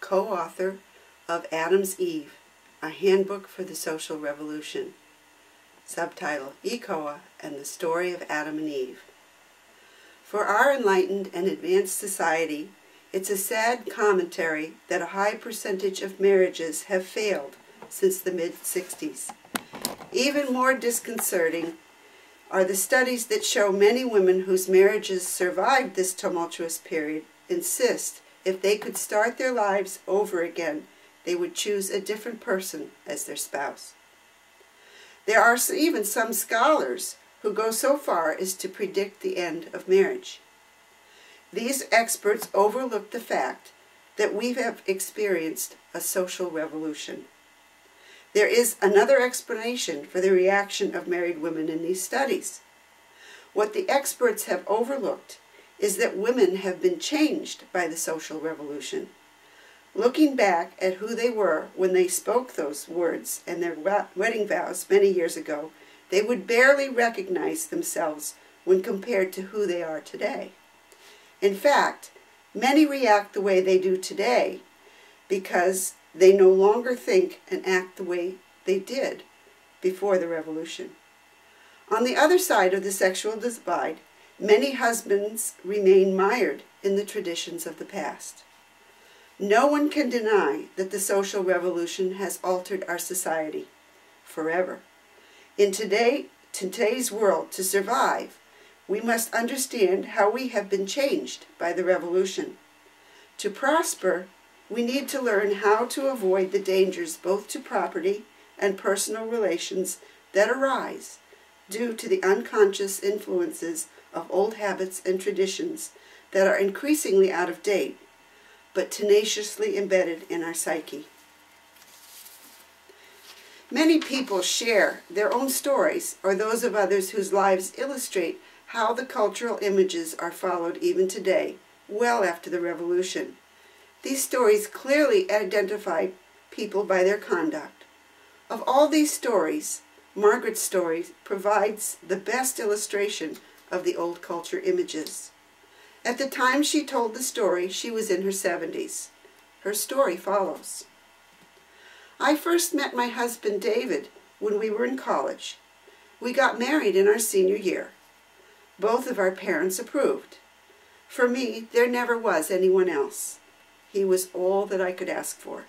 co-author of Adam's Eve, A Handbook for the Social Revolution. Subtitle, ECOA and the Story of Adam and Eve. For our enlightened and advanced society, it's a sad commentary that a high percentage of marriages have failed since the mid-60s. Even more disconcerting are the studies that show many women whose marriages survived this tumultuous period insist if they could start their lives over again, they would choose a different person as their spouse. There are even some scholars who go so far as to predict the end of marriage. These experts overlook the fact that we have experienced a social revolution. There is another explanation for the reaction of married women in these studies. What the experts have overlooked is that women have been changed by the social revolution. Looking back at who they were when they spoke those words and their wedding vows many years ago, they would barely recognize themselves when compared to who they are today. In fact, many react the way they do today because they no longer think and act the way they did before the revolution. On the other side of the sexual divide, many husbands remain mired in the traditions of the past. No one can deny that the social revolution has altered our society forever. In today's world, to survive, we must understand how we have been changed by the revolution. To prosper, we need to learn how to avoid the dangers both to property and personal relations that arise due to the unconscious influences of old habits and traditions that are increasingly out of date, but tenaciously embedded in our psyche. Many people share their own stories or those of others whose lives illustrate how the cultural images are followed even today, well after the revolution. These stories clearly identify people by their conduct. Of all these stories, Margaret's story provides the best illustration of the old culture images. At the time she told the story, she was in her 70s. Her story follows. I first met my husband David when we were in college. We got married in our senior year. Both of our parents approved. For me, there never was anyone else. He was all that I could ask for.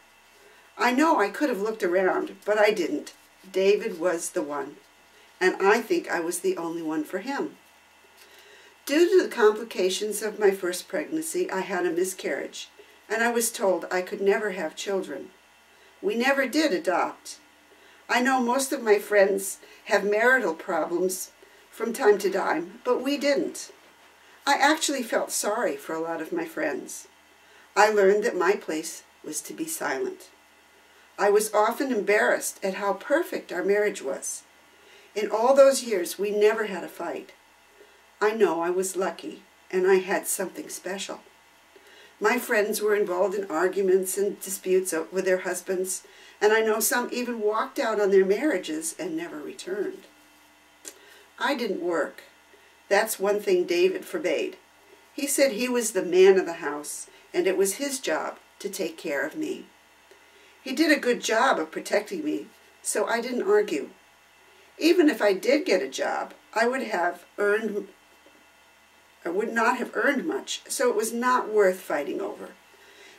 I know I could have looked around, but I didn't. David was the one, and I think I was the only one for him. Due to the complications of my first pregnancy, I had a miscarriage, and I was told I could never have children. We never did adopt. I know most of my friends have marital problems from time to time, but we didn't. I actually felt sorry for a lot of my friends. I learned that my place was to be silent. I was often embarrassed at how perfect our marriage was. In all those years, we never had a fight. I know I was lucky, and I had something special. My friends were involved in arguments and disputes with their husbands, and I know some even walked out on their marriages and never returned. I didn't work. That's one thing David forbade. He said he was the man of the house, and it was his job to take care of me. He did a good job of protecting me, so I didn't argue. Even if I did get a job, I would not have earned much, so it was not worth fighting over.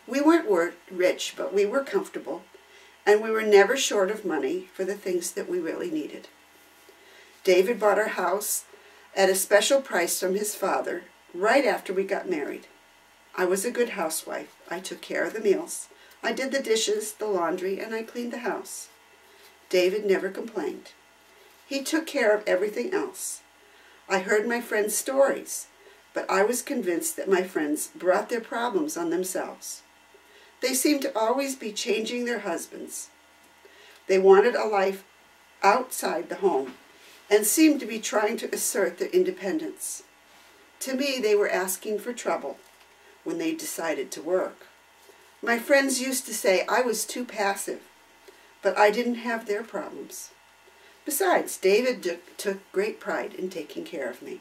We weren't rich, but we were comfortable, and we were never short of money for the things that we really needed. David bought our house at a special price from his father right after we got married. I was a good housewife. I took care of the meals. I did the dishes, the laundry, and I cleaned the house. David never complained. He took care of everything else. I heard my friends' stories, but I was convinced that my friends brought their problems on themselves. They seemed to always be changing their husbands. They wanted a life outside the home and seemed to be trying to assert their independence. To me, they were asking for trouble when they decided to work. My friends used to say I was too passive, but I didn't have their problems. Besides, David took great pride in taking care of me.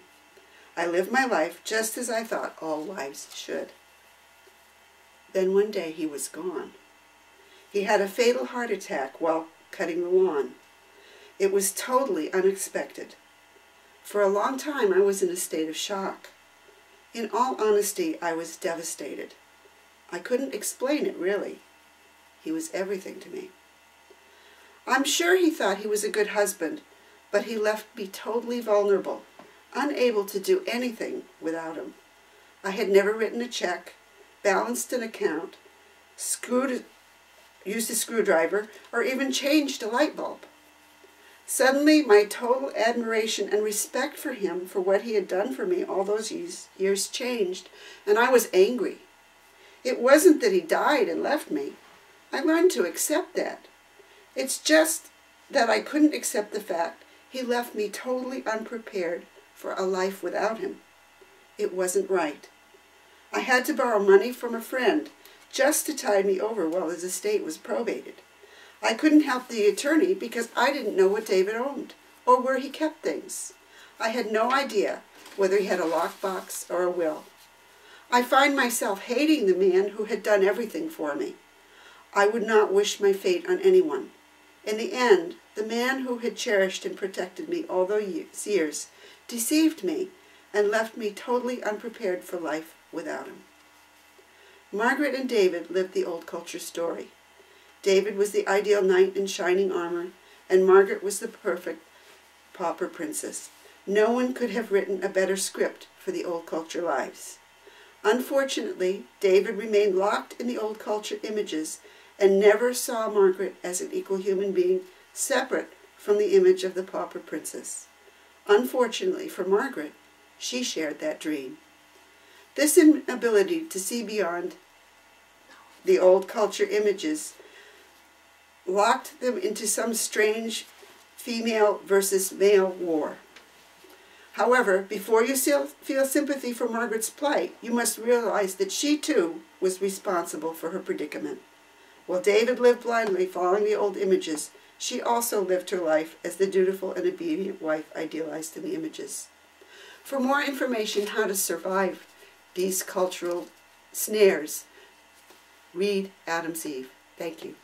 I lived my life just as I thought all wives should. Then one day he was gone. He had a fatal heart attack while cutting the lawn. It was totally unexpected. For a long time I was in a state of shock. In all honesty, I was devastated. I couldn't explain it, really. He was everything to me. I'm sure he thought he was a good husband, but he left me totally vulnerable, unable to do anything without him. I had never written a check, balanced an account, used a screwdriver, or even changed a light bulb. Suddenly, my total admiration and respect for him for what he had done for me all those years changed, and I was angry. It wasn't that he died and left me. I learned to accept that. It's just that I couldn't accept the fact he left me totally unprepared for a life without him. It wasn't right. I had to borrow money from a friend just to tide me over while his estate was probated. I couldn't help the attorney because I didn't know what David owned or where he kept things. I had no idea whether he had a lockbox or a will. I find myself hating the man who had done everything for me. I would not wish my fate on anyone. In the end, the man who had cherished and protected me all those years deceived me and left me totally unprepared for life without him. Margaret and David lived the old culture story. David was the ideal knight in shining armor, and Margaret was the perfect pauper princess. No one could have written a better script for the old culture lives. Unfortunately, David remained locked in the old culture images and never saw Margaret as an equal human being separate from the image of the pauper princess. Unfortunately for Margaret, she shared that dream. This inability to see beyond the old culture images locked them into some strange female versus male war. However, before you feel sympathy for Margaret's plight, you must realize that she too was responsible for her predicament. While David lived blindly following the old images, she also lived her life as the dutiful and obedient wife idealized in the images. For more information how to survive these cultural snares, read Adam's Eve. Thank you.